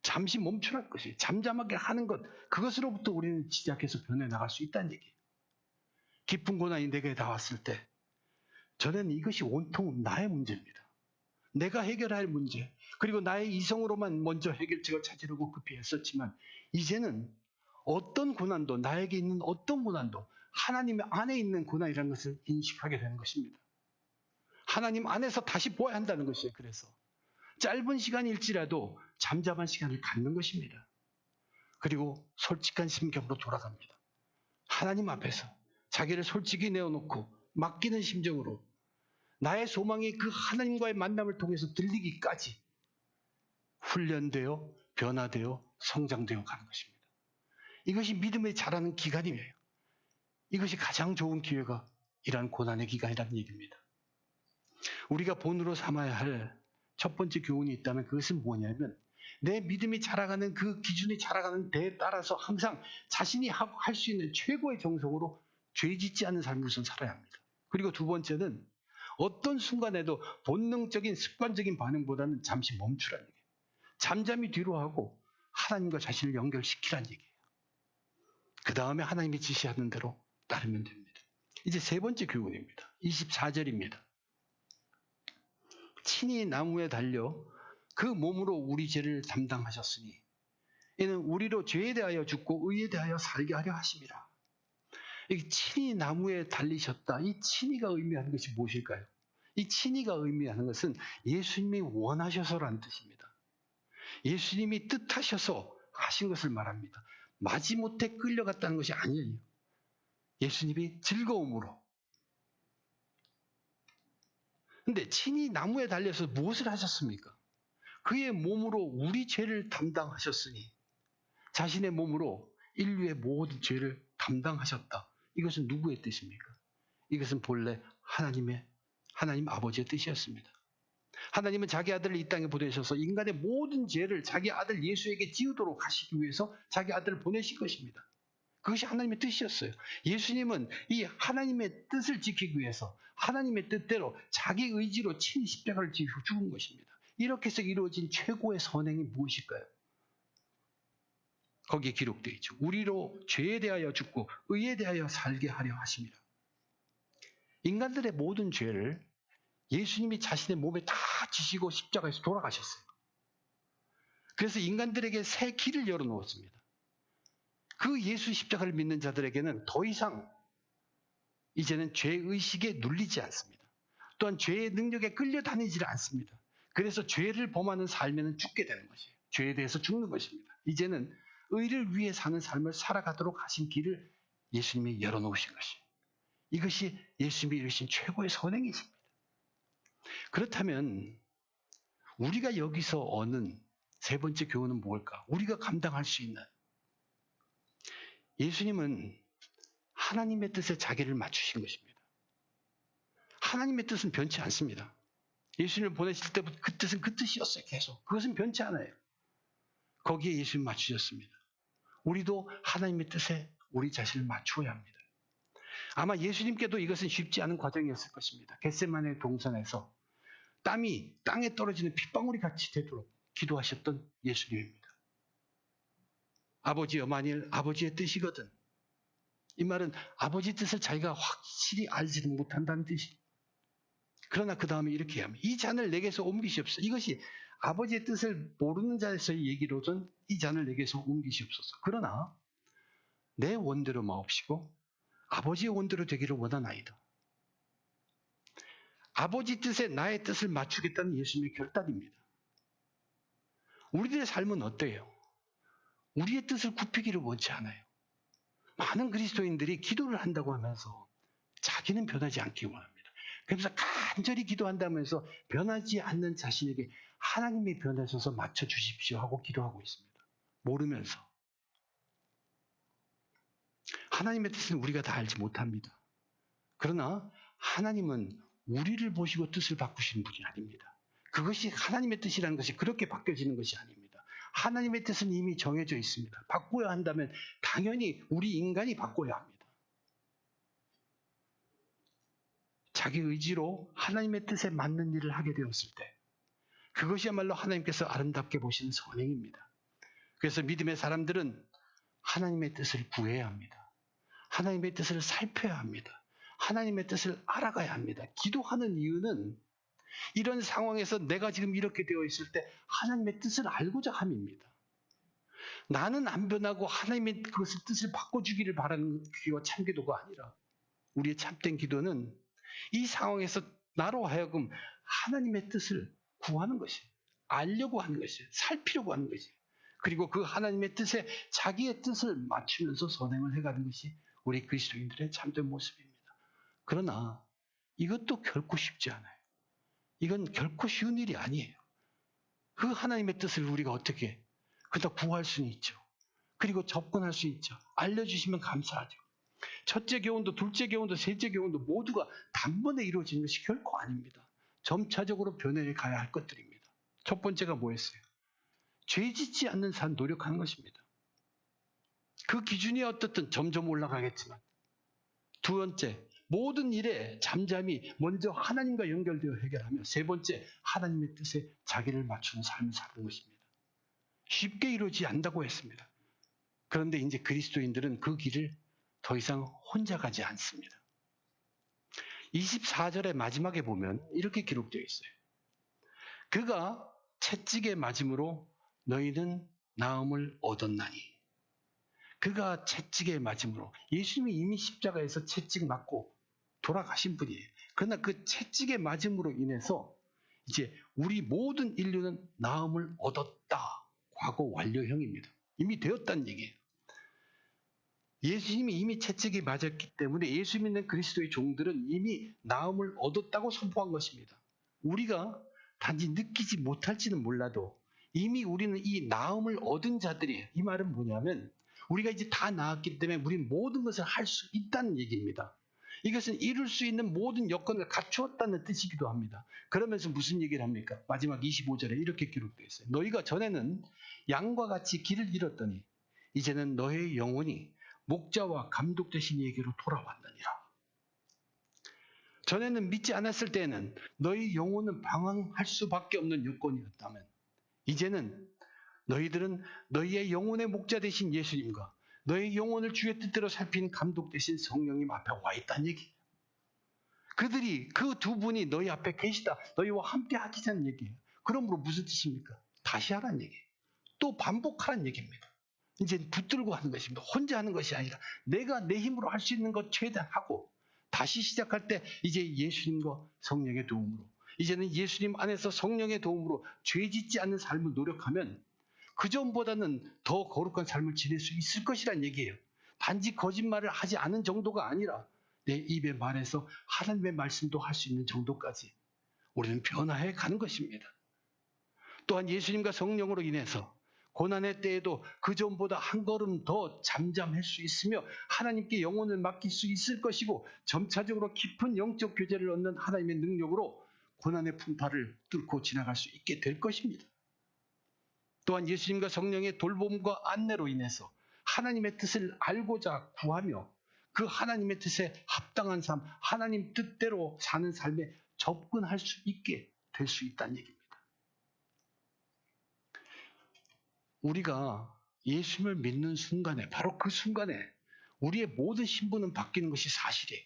잠시 멈추라는 것이에요. 잠잠하게 하는 것, 그것으로부터 우리는 시작해서 변해나갈 수 있다는 얘기예요. 깊은 고난이 내게 닿았을 때 저는 이것이 온통 나의 문제입니다. 내가 해결할 문제, 그리고 나의 이성으로만 먼저 해결책을 찾으려고 급히 했었지만 이제는 어떤 고난도, 나에게 있는 어떤 고난도 하나님 안에 있는 고난이라는 것을 인식하게 되는 것입니다. 하나님 안에서 다시 보아야 한다는 것이에요. 그래서 짧은 시간일지라도 잠잠한 시간을 갖는 것입니다. 그리고 솔직한 심경으로 돌아갑니다. 하나님 앞에서 자기를 솔직히 내어놓고 맡기는 심정으로 나의 소망이 그 하나님과의 만남을 통해서 들리기까지 훈련되어 변화되어 성장되어 가는 것입니다. 이것이 믿음의 자라는 기간이에요. 이것이 가장 좋은 기회가 이러한 고난의 기간이라는 얘기입니다. 우리가 본으로 삼아야 할 첫 번째 교훈이 있다면 그것은 뭐냐면 내 믿음이 자라가는 그 기준이 자라가는 데에 따라서 항상 자신이 할 수 있는 최고의 정성으로 죄 짓지 않는 삶을 우선 살아야 합니다. 그리고 두 번째는 어떤 순간에도 본능적인 습관적인 반응보다는 잠시 멈추라는 얘기예요. 잠잠히 뒤로 하고 하나님과 자신을 연결시키라는 얘기예요. 그 다음에 하나님이 지시하는 대로 따르면 됩니다. 이제 세 번째 교훈입니다. 24절입니다. 친히 나무에 달려 그 몸으로 우리 죄를 담당하셨으니 이는 우리로 죄에 대하여 죽고 의에 대하여 살게 하려 하심이라. 이 친히 나무에 달리셨다. 이 친히가 의미하는 것이 무엇일까요? 이 친히가 의미하는 것은 예수님이 원하셔서라는 뜻입니다. 예수님이 뜻하셔서 하신 것을 말합니다. 마지못해 끌려갔다는 것이 아니에요. 예수님이 즐거움으로. 근데 친히 나무에 달려서 무엇을 하셨습니까? 그의 몸으로 우리 죄를 담당하셨으니 자신의 몸으로 인류의 모든 죄를 담당하셨다. 이것은 누구의 뜻입니까? 이것은 본래 하나님 아버지의 뜻이었습니다. 하나님은 자기 아들을 이 땅에 보내셔서 인간의 모든 죄를 자기 아들 예수에게 지우도록 하시기 위해서 자기 아들을 보내신 것입니다. 그것이 하나님의 뜻이었어요. 예수님은 이 하나님의 뜻을 지키기 위해서 하나님의 뜻대로 자기 의지로 친히 십자가를 지고 죽은 것입니다. 이렇게 해서 이루어진 최고의 선행이 무엇일까요? 거기에 기록되어 있죠. 우리로 죄에 대하여 죽고 의에 대하여 살게 하려 하심이라. 인간들의 모든 죄를 예수님이 자신의 몸에 다 지시고 십자가에서 돌아가셨어요. 그래서 인간들에게 새 길을 열어놓았습니다. 그 예수 십자가를 믿는 자들에게는 더 이상 이제는 죄의식에 눌리지 않습니다. 또한 죄의 능력에 끌려다니지 않습니다. 그래서 죄를 범하는 삶에는 죽게 되는 것이에요. 죄에 대해서 죽는 것입니다. 이제는 의를 위해 사는 삶을 살아가도록 하신 길을 예수님이 열어놓으신 것이에요. 이것이 예수님이 이루신 최고의 선행이십니다. 그렇다면 우리가 여기서 얻는 세 번째 교훈은 뭘까? 우리가 감당할 수 있는. 예수님은 하나님의 뜻에 자기를 맞추신 것입니다. 하나님의 뜻은 변치 않습니다. 예수님을 보내실 때부터 그 뜻은 그 뜻이었어요. 계속. 그것은 변치 않아요. 거기에 예수님 맞추셨습니다. 우리도 하나님의 뜻에 우리 자신을 맞추어야 합니다. 아마 예수님께도 이것은 쉽지 않은 과정이었을 것입니다. 겟세마네 동산에서 땀이 땅에 떨어지는 핏방울이 같이 되도록 기도하셨던 예수님입니다. 아버지여 만일 아버지의 뜻이거든. 이 말은 아버지 뜻을 자기가 확실히 알지는 못한다는 뜻이. 그러나 그 다음에 이렇게 합니다. 이 잔을 내게서 옮기시옵소서. 이것이 아버지의 뜻을 모르는 자에서의 얘기로든 이 잔을 내게서 옮기시옵소서. 그러나 내 원대로 마옵시고 아버지의 원대로 되기를 원하나이다. 아버지 뜻에 나의 뜻을 맞추겠다는 예수님의 결단입니다. 우리들의 삶은 어때요? 우리의 뜻을 굽히기를 원치 않아요. 많은 그리스도인들이 기도를 한다고 하면서 자기는 변하지 않기 원합니다. 그래서 간절히 기도한다면서 변하지 않는 자신에게 하나님이 변하셔서 맞춰주십시오 하고 기도하고 있습니다. 모르면서. 하나님의 뜻은 우리가 다 알지 못합니다. 그러나 하나님은 우리를 보시고 뜻을 바꾸시는 분이 아닙니다. 그것이 하나님의 뜻이라는 것이 그렇게 바뀌어지는 것이 아닙니다. 하나님의 뜻은 이미 정해져 있습니다. 바꿔야 한다면 당연히 우리 인간이 바꿔야 합니다. 자기 의지로 하나님의 뜻에 맞는 일을 하게 되었을 때 그것이야말로 하나님께서 아름답게 보시는 선행입니다. 그래서 믿음의 사람들은 하나님의 뜻을 구해야 합니다. 하나님의 뜻을 살펴야 합니다. 하나님의 뜻을 알아가야 합니다. 기도하는 이유는 이런 상황에서 내가 지금 이렇게 되어 있을 때 하나님의 뜻을 알고자 함입니다. 나는 안 변하고 하나님의 그것을 뜻을 바꿔주기를 바라는 기도가 참기도가 아니라 우리의 참된 기도는 이 상황에서 나로 하여금 하나님의 뜻을 구하는 것이, 알려고 하는 것이, 살피려고 하는 것이, 그리고 그 하나님의 뜻에 자기의 뜻을 맞추면서 선행을 해가는 것이 우리 그리스도인들의 참된 모습입니다. 그러나 이것도 결코 쉽지 않아요. 이건 결코 쉬운 일이 아니에요. 그 하나님의 뜻을 우리가 어떻게 그다 구할 수는 있죠. 그리고 접근할 수 있죠. 알려주시면 감사하죠. 첫째 교훈도 둘째 교훈도 셋째 교훈도 모두가 단번에 이루어지는 것이 결코 아닙니다. 점차적으로 변해 가야 할 것들입니다. 첫 번째가 뭐였어요? 죄 짓지 않는 삶 노력하는 것입니다. 그 기준이 어떻든 점점 올라가겠지만 두 번째, 모든 일에 잠잠히 먼저 하나님과 연결되어 해결하며 세 번째, 하나님의 뜻에 자기를 맞추는 삶을 사는 것입니다. 쉽게 이루어지지 않는다고 했습니다. 그런데 이제 그리스도인들은 그 길을 더 이상 혼자 가지 않습니다. 24절의 마지막에 보면 이렇게 기록되어 있어요. 그가 채찍에 맞음으로 너희는 나음을 얻었나니. 그가 채찍에 맞음으로 예수님이 이미 십자가에서 채찍 맞고 돌아가신 분이에요. 그러나 그 채찍에 맞음으로 인해서 이제 우리 모든 인류는 나음을 얻었다. 과거 완료형입니다. 이미 되었다는 얘기예요. 예수님이 이미 채찍에 맞았기 때문에 예수 믿는 그리스도의 종들은 이미 나음을 얻었다고 선포한 것입니다. 우리가 단지 느끼지 못할지는 몰라도 이미 우리는 이 나음을 얻은 자들이에요. 이 말은 뭐냐면 우리가 이제 다 나았기 때문에 우리는 모든 것을 할 수 있다는 얘기입니다. 이것은 이룰 수 있는 모든 여건을 갖추었다는 뜻이기도 합니다. 그러면서 무슨 얘기를 합니까? 마지막 25절에 이렇게 기록되어 있어요. 너희가 전에는 양과 같이 길을 잃었더니 이제는 너의 영혼이 목자와 감독 되신 이에게로 돌아왔느니라. 전에는 믿지 않았을 때에는 너희 영혼은 방황할 수밖에 없는 여건이었다면 이제는 너희들은 너희의 영혼의 목자 되신 예수님과 너희 영혼을 주의 뜻대로 살핀 감독 되신 성령님 앞에 와 있다는 얘기예요. 그들이 그 두 분이 너희 앞에 계시다. 너희와 함께 하시자는 얘기예요. 그러므로 무슨 뜻입니까? 다시 하라는 얘기예요. 또 반복하라는 얘기입니다. 이제 붙들고 하는 것입니다. 혼자 하는 것이 아니라 내가 내 힘으로 할 수 있는 것 최대한 하고 다시 시작할 때 이제 예수님과 성령의 도움으로 이제는 예수님 안에서 성령의 도움으로 죄 짓지 않는 삶을 노력하면 그전보다는 더 거룩한 삶을 지낼 수 있을 것이란 얘기예요. 단지 거짓말을 하지 않은 정도가 아니라 내 입에 말해서 하나님의 말씀도 할 수 있는 정도까지 우리는 변화해 가는 것입니다. 또한 예수님과 성령으로 인해서 고난의 때에도 그전보다 한 걸음 더 잠잠할 수 있으며 하나님께 영혼을 맡길 수 있을 것이고 점차적으로 깊은 영적 교제를 얻는 하나님의 능력으로 고난의 풍파를 뚫고 지나갈 수 있게 될 것입니다. 또한 예수님과 성령의 돌봄과 안내로 인해서 하나님의 뜻을 알고자 구하며 그 하나님의 뜻에 합당한 삶, 하나님 뜻대로 사는 삶에 접근할 수 있게 될 수 있다는 얘기입니다. 우리가 예수님을 믿는 순간에, 바로 그 순간에 우리의 모든 신분은 바뀌는 것이 사실이에요.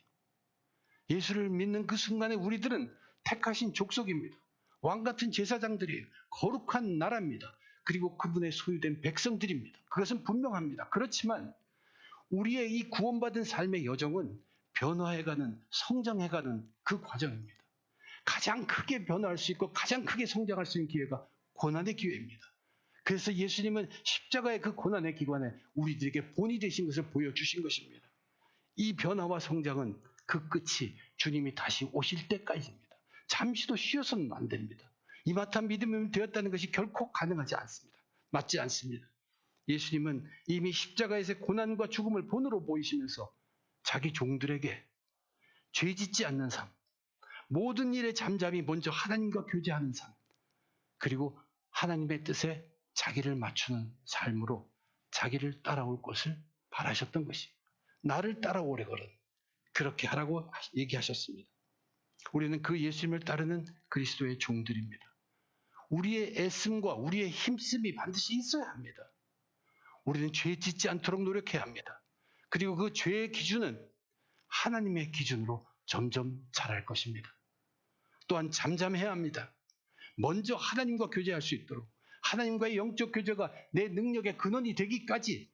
예수를 믿는 그 순간에 우리들은 택하신 족속입니다. 왕같은 제사장들이에요. 거룩한 나라입니다. 그리고 그분의 소유된 백성들입니다. 그것은 분명합니다. 그렇지만 우리의 이 구원받은 삶의 여정은 변화해가는, 성장해가는 그 과정입니다. 가장 크게 변화할 수 있고 가장 크게 성장할 수 있는 기회가 고난의 기회입니다. 그래서 예수님은 십자가의 그 고난의 기간에 우리들에게 본이 되신 것을 보여주신 것입니다. 이 변화와 성장은 그 끝이 주님이 다시 오실 때까지입니다. 잠시도 쉬어서는 안 됩니다. 이마탄 믿음이 되었다는 것이 결코 가능하지 않습니다. 맞지 않습니다. 예수님은 이미 십자가에서 고난과 죽음을 본으로 보이시면서 자기 종들에게 죄 짓지 않는 삶, 모든 일에 잠잠히 먼저 하나님과 교제하는 삶, 그리고 하나님의 뜻에 자기를 맞추는 삶으로 자기를 따라올 것을 바라셨던 것이, 나를 따라오려거든 그렇게 하라고 얘기하셨습니다. 우리는 그 예수님을 따르는 그리스도의 종들입니다. 우리의 애씀과 우리의 힘씀이 반드시 있어야 합니다. 우리는 죄 짓지 않도록 노력해야 합니다. 그리고 그 죄의 기준은 하나님의 기준으로 점점 자랄 것입니다. 또한 잠잠해야 합니다. 먼저 하나님과 교제할 수 있도록, 하나님과의 영적 교제가 내 능력의 근원이 되기까지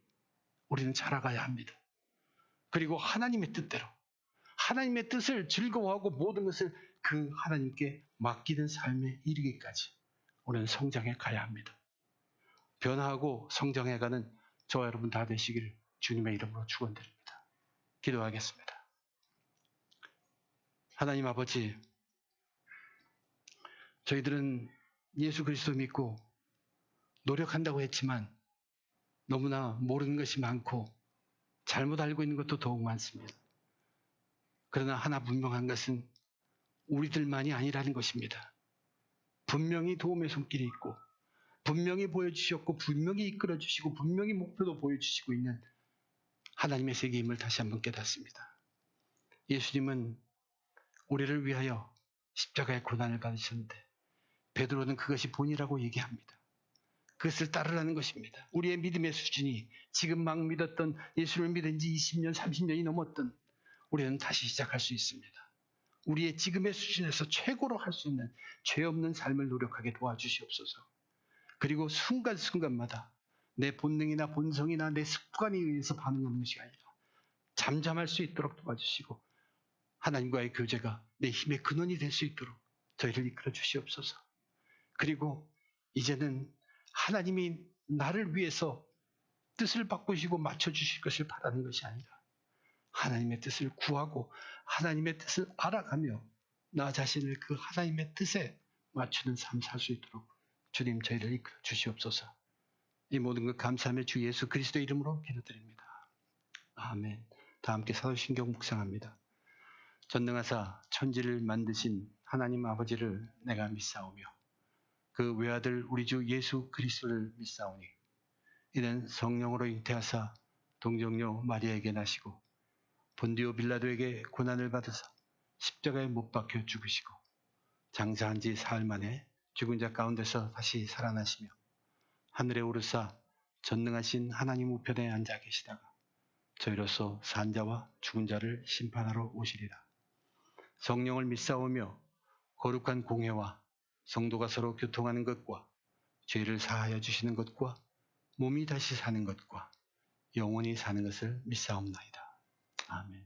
우리는 자라가야 합니다. 그리고 하나님의 뜻대로, 하나님의 뜻을 즐거워하고 모든 것을 그 하나님께 맡기는 삶에 이르기까지 우리는 성장해 가야 합니다. 변화하고 성장해가는 저와 여러분 다 되시기를 주님의 이름으로 축원드립니다. 기도하겠습니다. 하나님 아버지, 저희들은 예수 그리스도 믿고 노력한다고 했지만 너무나 모르는 것이 많고 잘못 알고 있는 것도 더욱 많습니다. 그러나 하나 분명한 것은 우리들만이 아니라는 것입니다. 분명히 도움의 손길이 있고 분명히 보여주셨고 분명히 이끌어주시고 분명히 목표도 보여주시고 있는 하나님의 세계임을 다시 한번 깨닫습니다. 예수님은 우리를 위하여 십자가의 고난을 받으셨는데 베드로는 그것이 본이라고 얘기합니다. 그것을 따르라는 것입니다. 우리의 믿음의 수준이 지금 막 믿었던, 예수를 믿은 지 20년, 30년이 넘었던 우리는 다시 시작할 수 있습니다. 우리의 지금의 수준에서 최고로 할 수 있는 죄 없는 삶을 노력하게 도와주시옵소서. 그리고 순간순간마다 내 본능이나 본성이나 내 습관에 의해서 반응하는 것이 아니라 잠잠할 수 있도록 도와주시고 하나님과의 교제가 내 힘의 근원이 될 수 있도록 저희를 이끌어 주시옵소서. 그리고 이제는 하나님이 나를 위해서 뜻을 바꾸시고 맞춰주실 것을 바라는 것이 아니라 하나님의 뜻을 구하고 하나님의 뜻을 알아가며 나 자신을 그 하나님의 뜻에 맞추는 삶 살 수 있도록 주님 저희를 이끌어 주시옵소서. 이 모든 것 감사하며 주 예수 그리스도의 이름으로 기도드립니다. 아멘. 다 함께 사도신경 묵상합니다. 전능하사 천지를 만드신 하나님 아버지를 내가 믿사오며 그 외아들 우리 주 예수 그리스도를 믿사오니 이는 성령으로 잉태하사 동정녀 마리아에게 나시고 본디오 빌라도에게 고난을 받으사 십자가에 못 박혀 죽으시고 장사한 지 사흘 만에 죽은 자 가운데서 다시 살아나시며 하늘에 오르사 전능하신 하나님 우편에 앉아 계시다가 저희로서 산 자와 죽은 자를 심판하러 오시리라. 성령을 믿사오며 거룩한 공회와 성도가 서로 교통하는 것과 죄를 사하여 주시는 것과 몸이 다시 사는 것과 영원히 사는 것을 믿사옵나이다. 아멘.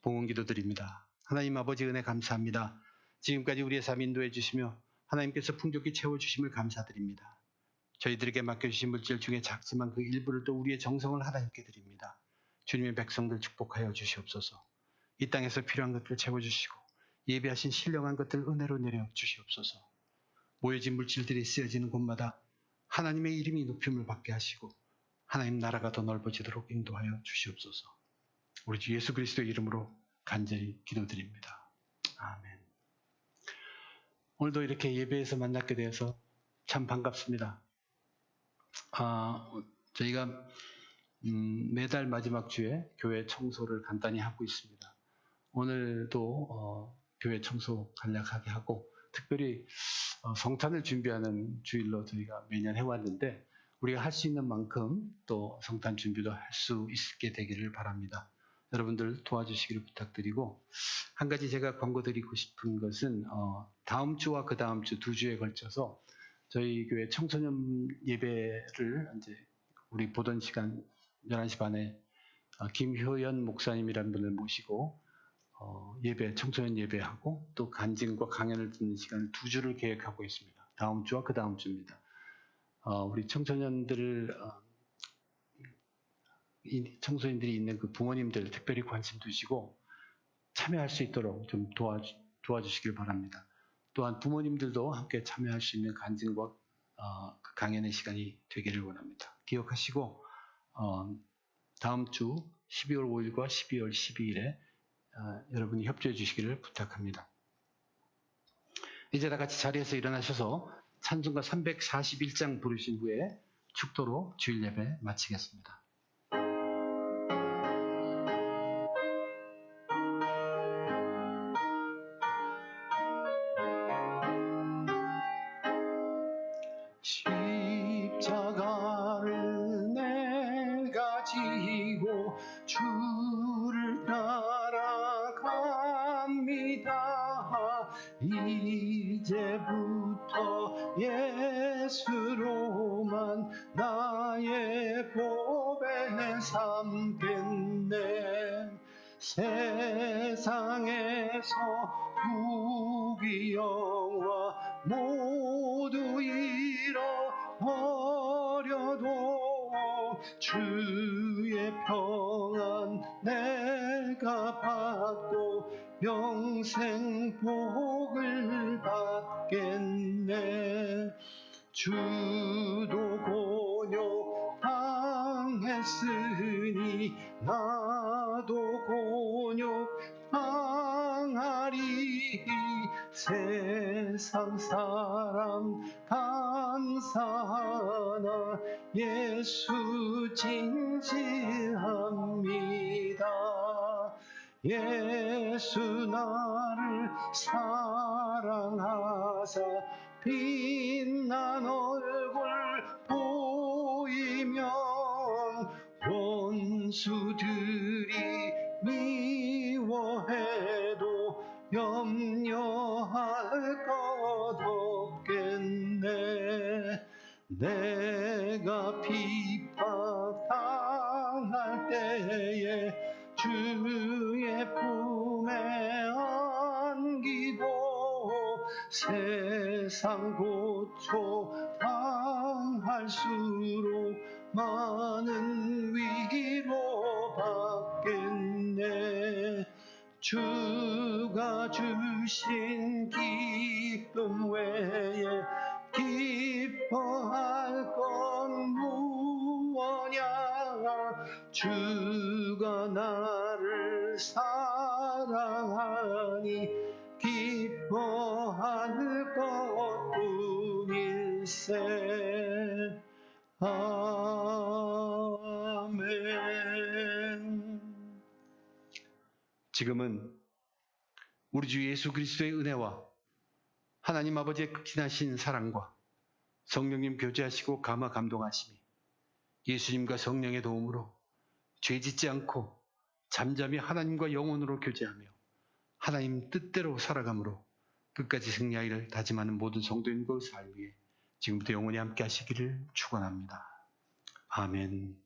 봉헌 기도드립니다. 하나님 아버지 은혜 감사합니다. 지금까지 우리의 삶 인도해 주시며 하나님께서 풍족히 채워주심을 감사드립니다. 저희들에게 맡겨주신 물질 중에 작지만 그 일부를 또 우리의 정성을 하나님께 드립니다. 주님의 백성들 축복하여 주시옵소서. 이 땅에서 필요한 것들 채워주시고 예배하신 신령한 것들 은혜로 내려 주시옵소서. 모여진 물질들이 쓰여지는 곳마다 하나님의 이름이 높임을 받게 하시고 하나님 나라가 더 넓어지도록 인도하여 주시옵소서. 우리 주 예수 그리스도의 이름으로 간절히 기도드립니다. 아멘. 오늘도 이렇게 예배에서 만나게 되어서 참 반갑습니다. 저희가 매달 마지막 주에 교회 청소를 간단히 하고 있습니다. 오늘도 교회 청소 간략하게 하고 특별히 성탄을 준비하는 주일로 저희가 매년 해왔는데 우리가 할 수 있는 만큼 또 성탄 준비도 할 수 있게 되기를 바랍니다. 여러분들 도와주시기를 부탁드리고, 한 가지 제가 광고 드리고 싶은 것은 다음 주와 그 다음 주 2주에 걸쳐서 저희 교회 청소년 예배를 이제 우리 보던 시간 11시 반에 김효연 목사님이라는 분을 모시고 예배, 청소년 예배하고 또 간증과 강연을 듣는 시간을 2주를 계획하고 있습니다. 다음 주와 그 다음 주입니다. 우리 청소년들을 청소년들이 있는 그 부모님들 특별히 관심 두시고 참여할 수 있도록 좀 도와주시길 바랍니다. 또한 부모님들도 함께 참여할 수 있는 간증과 그 강연의 시간이 되기를 원합니다. 기억하시고 다음 주 12월 5일과 12월 12일에 여러분이 협조해 주시기를 부탁합니다. 이제 다 같이 자리에서 일어나셔서 찬송가 341장 부르신 후에 축도로 주일 예배 마치겠습니다. 십자가를 내가 지고 주를 따라갑니다. 이제부터 예수로만 나의 보배 삼겠네. 세상에서 부귀영화 모두 잃어버려도 주의 평안 내가 받고 영생 복을 받겠네. 주도 곤욕 당했으니 나도 곤욕 당하리. 세상 사람 감사하나 예수 진실합니다. 예수 나를 사랑하사 빛난 얼굴 보이면 원수들이 미워해도 염려할 것 없겠네. 내가 핍박당할 때에 주의 품에 안기고 세상 고초 당할수록 많은 위로 받겠네. 주가 주신 기쁨 외에 기뻐할 건 무엇냐. 주가 나를 사랑하니 기뻐할 것뿐일세. 아멘. 지금은 우리 주 예수 그리스도의 은혜와 하나님 아버지의 극진하신 사랑과 성령님 교제하시고 감화 감동하심이 예수님과 성령의 도움으로 죄짓지 않고 잠잠히 하나님과 영혼으로 교제하며 하나님 뜻대로 살아감으로 끝까지 승리하기를 다짐하는 모든 성도인과 삶 위에 지금부터 영원히 함께 하시기를 축원합니다. 아멘.